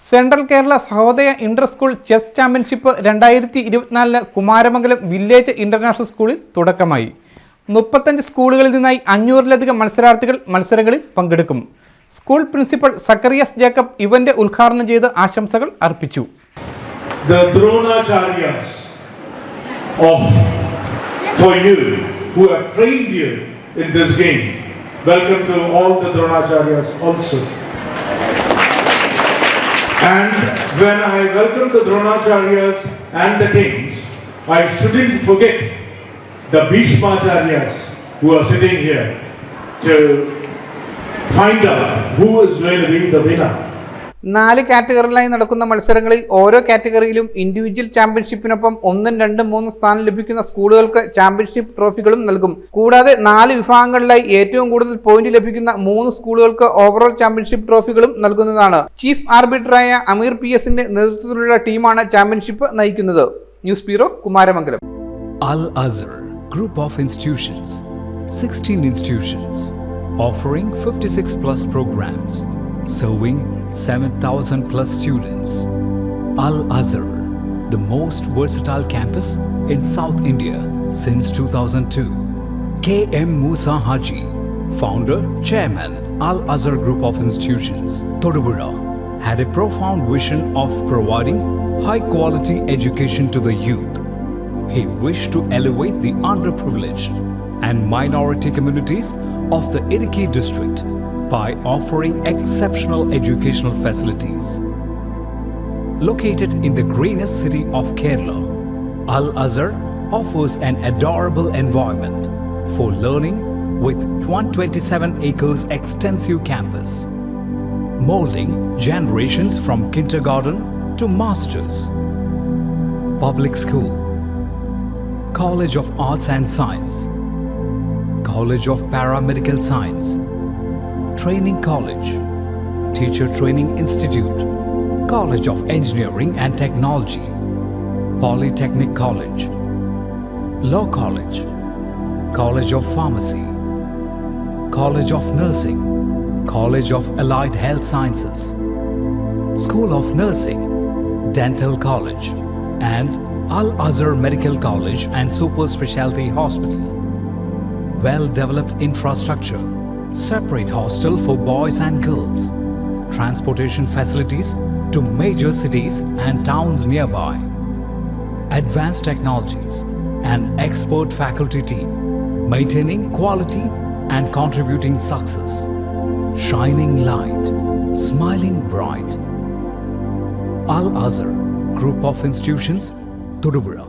Central Kerala Sahodaya Inter school chess championship 2024 Kumaramangalam village international സ്കൂളിൽ തുടക്കമായി. 35 സ്കൂളുകളിൽ നിന്നായി 500-ലധികം മത്സരാർത്ഥികൾ മത്സരങ്ങളിൽ പങ്കെടുക്കും. School principal Zacharias Jacob event ഉദ്ഘാടനം ചെയ്ത് ആശംസകൾ അർപ്പിച്ചു. The Dronacharyas for you who have trained you in this game. Welcome to all the Dronacharyas also. And when I welcome the Dronacharyas and the kings, I shouldn't forget the Bhishmacharyas who are sitting here to find out who is going to be the winner. 4 കാറ്റഗറികളായി നടക്കുന്ന മത്സരങ്ങളിൽ ഓരോ കാറ്റഗറിയിലും individual ചാമ്പ്യൻഷിപ്പിനൊപ്പം 1, 2, 3 സ്ഥാനം ലഭിക്കുന്ന സ്കൂളുകൾക്ക് championship ട്രോഫികളും നൽകും. കൂടാതെ 4 വിഭാഗങ്ങളിലായി ഏറ്റവും കൂടുതൽ പോയിന്റ് ലഭിക്കുന്ന 3 സ്കൂളുകൾക്ക് ഓവറോൾ ചാമ്പ്യൻഷിപ്പ് ട്രോഫികളും നൽകുന്നതാണ്. ചീഫ് ആർബിട്രായ അമീർ PS-ന്റെ നേതൃത്വത്തിലുള്ള ടീമാണ് ചാമ്പ്യൻഷിപ്പ് നയിക്കുന്നത്. News bureau, Kumaramangalam. Al Azhar Group of Institutions, 16 institutions offering 56+ programs, serving 7,000+ students. Al Azhar, the most versatile campus in South India since 2002. K.M. Musa Haji, founder, chairman, Al Azhar Group of Institutions, Thodupuzha, had a profound vision of providing high-quality education to the youth. He wished to elevate the underprivileged and minority communities of the Idukki district by offering exceptional educational facilities. Located in the greenest city of Kerala, Al Azhar offers an adorable environment for learning with 127 acres extensive campus, molding generations from kindergarten to masters. Public school, College of Arts and Science, College of Paramedical Science, Training College, Teacher Training Institute, College of Engineering and Technology, Polytechnic College, Law College, College of Pharmacy, College of Nursing, College of Allied Health Sciences, School of Nursing, Dental College, and Al Azhar Medical College and Super Specialty Hospital. Well-developed infrastructure, separate hostel for boys and girls, transportation facilities to major cities and towns nearby, advanced technologies, and expert faculty team, maintaining quality and contributing success, shining light, smiling bright. Al Azhar Group of Institutions, Thodupuzha.